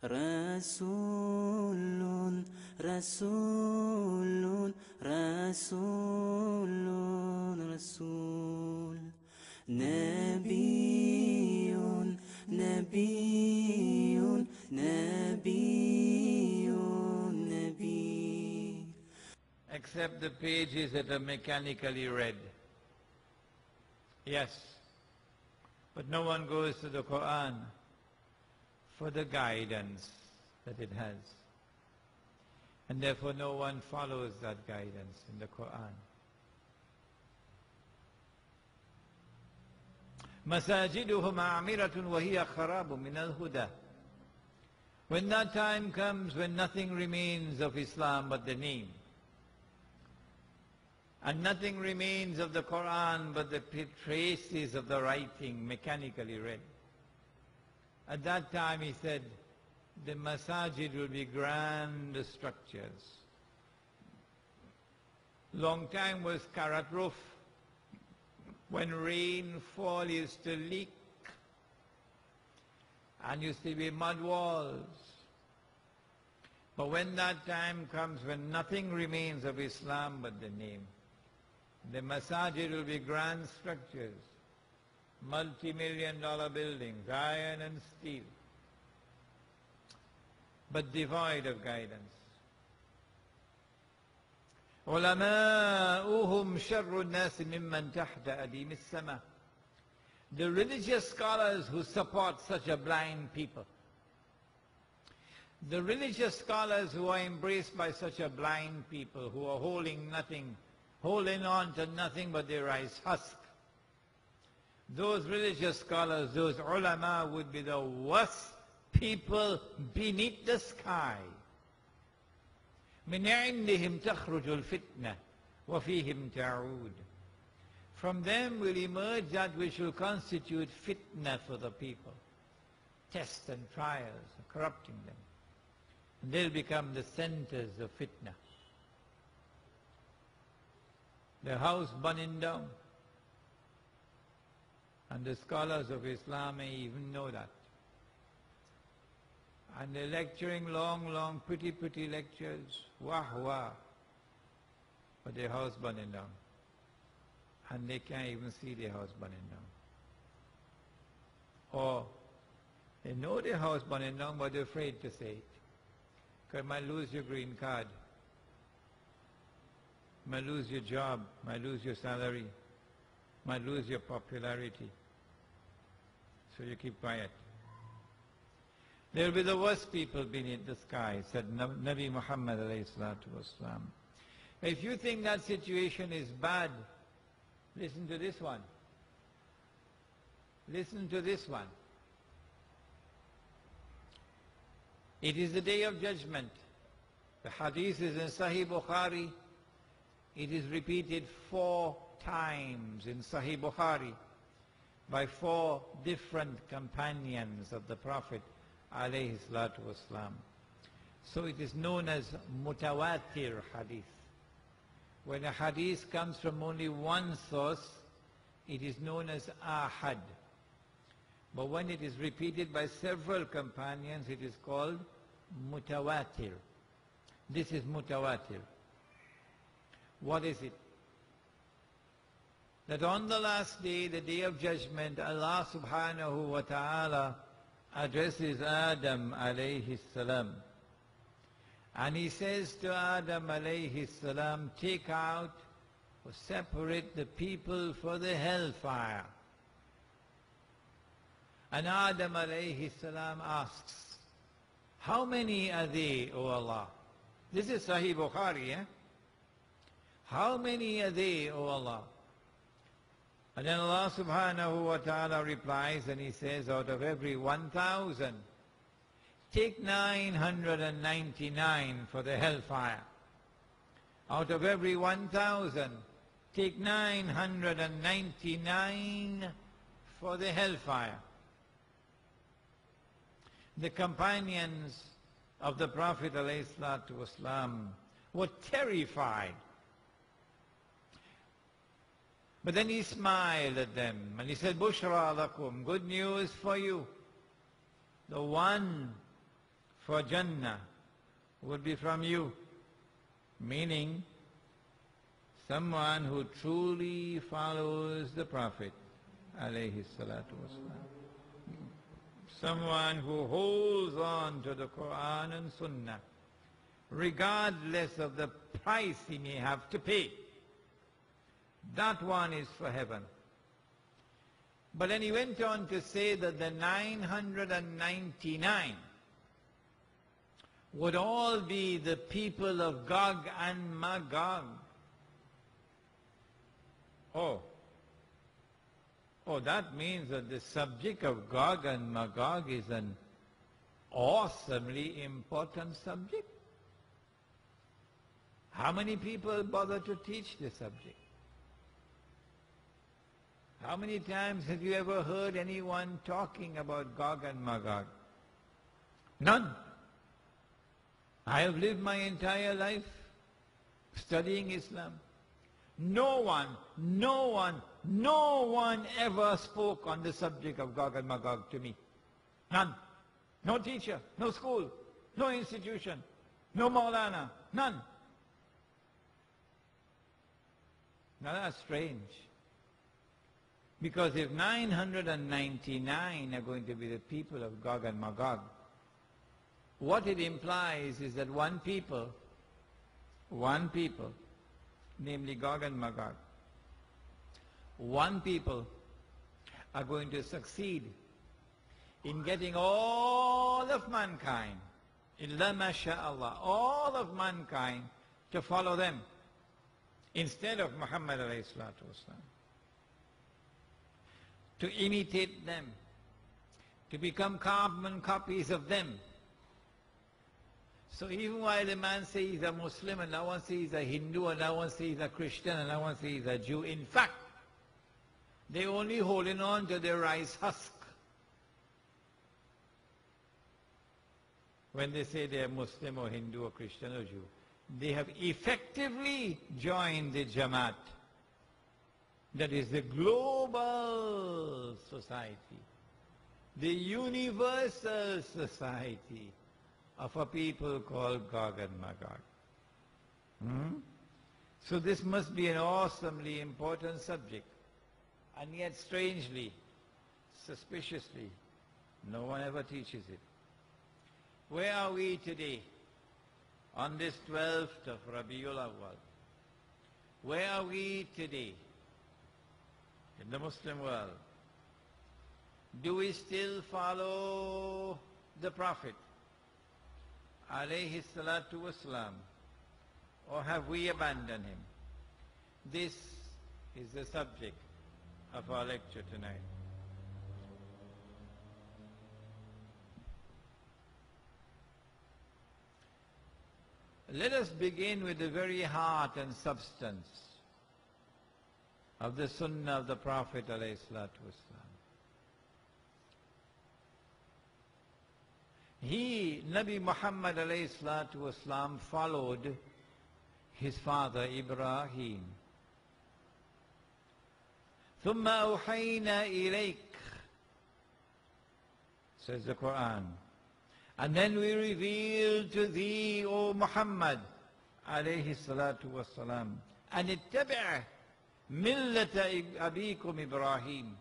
Rasulun, Rasulun, Rasulun, Rasul. Nabiyun, Nabiyun, Nabiyun, Nabi. Except the pages that are mechanically read. Yes, but no one goes to the Quran for the guidance that it has. And therefore no one follows that guidance in the Quran. مَسَاجِدُهُمْ عَامِرَةٌ وَهِيَ خَرَابٌ مِنَ الْهُدَى. When that time comes when nothing remains of Islam but the name, and nothing remains of the Quran but the traces of the writing mechanically read. At that time, he said, the masajid will be grand structures. Long time was karat roof. When rainfall used to leak and used to be mud walls. But when that time comes when nothing remains of Islam but the name, the masajid will be grand structures, multi-million-dollar buildings, iron and steel, but devoid of guidance. عُلَمَاؤُهُمْ شَرُّ النَّاسِ مِمَّنْ تَحْتَ أَدِيمِ السَّمَاءِ. The religious scholars who support such a blind people, the religious scholars who are embraced by such a blind people, who are holding on to nothing but their rice husk, those religious scholars, those ulama, would be the worst people beneath the sky. مِنْ عِنْدِهِمْ تَخْرُجُ الْفِتْنَةِ وَفِيهِمْ تَعُودُ. From them will emerge that which will constitute fitna for the people. Tests and trials, corrupting them. And they'll become the centers of fitna. The house burning down. And the scholars of Islam may even know that. And they're lecturing long, pretty lectures. Wah, wah. But their house burning down. And they can't even see their house burning down. Or they know their house burning down, but they're afraid to say it. Because you might lose your green card. Might lose your job, might lose your salary, might lose your popularity. So you keep quiet. There will be the worst people beneath the sky, said Nabi Muhammed alayhi salatu wasalam. If you think that situation is bad, listen to this one. Listen to this one. It is the day of judgment. The hadith is in Sahih Bukhari. It is repeated 4 times in Sahih Bukhari by 4 different companions of the Prophet alayhi salatu wasalam. So it is known as mutawatir hadith. When a hadith comes from only one source, it is known as ahad. But when it is repeated by several companions, it is called mutawatir. This is mutawatir. What is it? That on the last day, the day of judgment, Allah subhanahu wa ta'ala addresses Adam alayhi salam. And he says to Adam alayhi salam, take out or separate the people for the hellfire. And Adam alayhi salam asks, how many are they, O Allah? This is Sahih Bukhari, eh? How many are they, O Allah? And then Allah subhanahu wa ta'ala replies and he says, out of every 1,000, take 999 for the hellfire. Out of every 1,000, take 999 for the hellfire. The companions of the Prophet ﷺ were terrified. But then he smiled at them and he said, Bushra lakum, good news for you. The one for Jannah would be from you. Meaning, someone who truly follows the Prophet, alayhi salatu wasalam. Someone who holds on to the Quran and Sunnah, regardless of the price he may have to pay. That one is for heaven. But then he went on to say that the 999 would all be the people of Gog and Magog. Oh, that means that the subject of Gog and Magog is an awesomely important subject. How many people bother to teach this subject? How many times have you ever heard anyone talking about Gog and Magog? None. I have lived my entire life studying Islam. No one ever spoke on the subject of Gog and Magog to me. None. No teacher, no school, no institution, no Maulana, none. Now that's strange. Because if 999 are going to be the people of Gog and Magog, what it implies is that one people, namely Gog and Magog, one people are going to succeed in getting all of mankind, illa masha'Allah, all of mankind to follow them instead of Muhammad alayhi salatu wasalam, to imitate them, to become carbon copies of them. So even while a man says he's a Muslim, and now one says he's a Hindu, and now one says he's a Christian, and now one says he's a Jew, in fact, they're only holding on to their rice husk when they say they're Muslim or Hindu or Christian or Jew. They have effectively joined the Jamaat. That is the global society, the universal society of a people called Gog and Magog. So this must be an awesomely important subject. And yet strangely, suspiciously, no one ever teaches it. Where are we today? On this 12th of Rabiul Awwal. Where are we today in the Muslim world? Do we still follow the Prophet, alayhi salatu wasalam, or have we abandoned him? This is the subject of our lecture tonight. Let us begin with the very heart and substance of the Sunnah of the Prophet alayhi salatu wasalam. He, Nabi Muhammad alayhi salatu wasalam, followed his father Ibrahim. ثُمَّ أَوْحَيْنَا إِلَيْكَ, says the Quran. And then we revealed to thee, O Muhammad, alayhi salatu wasalam, and ittabi' millata abikum Ibrahim,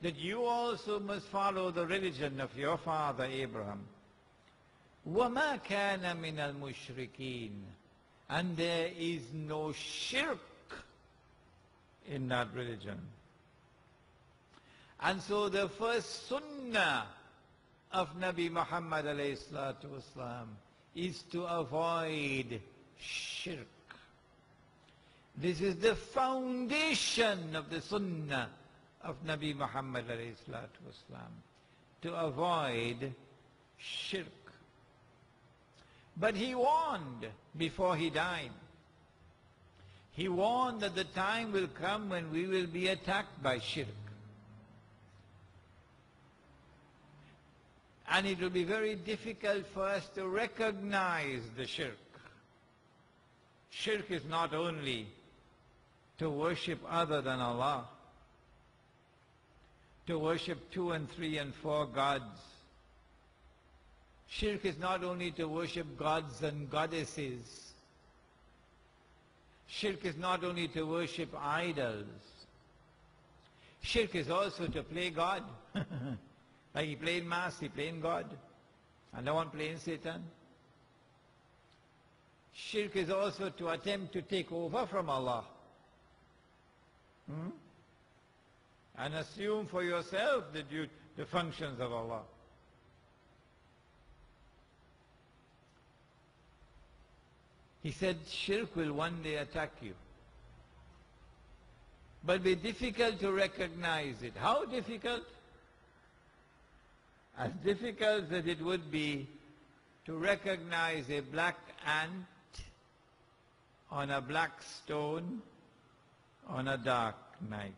that you also must follow the religion of your father Abraham. وَمَا كَانَ مِنَ الْمُشْرِكِينَ, and there is no shirk in that religion. And so the first sunnah of Nabi Muhammad alayhi salatu wasalam is to avoid shirk. This is the foundation of the sunnah of Nabi Muhammad alayhi salatu wasalam, to avoid shirk. But he warned before he died. He warned that the time will come when we will be attacked by shirk. And it will be very difficult for us to recognize the shirk. Shirk is not only to worship other than Allah, to worship 2 and 3 and 4 gods, Shirk is not only to worship gods and goddesses. Shirk is not only to worship idols. Shirk is also to play God. Like he played Mass, he playing God. And no one playing Satan. Shirk is also to attempt to take over from Allah. And assume for yourself the functions of Allah. He said shirk will one day attack you. But be difficult to recognize it. How difficult? As difficult as it would be to recognize a black ant on a black stone on a dark night.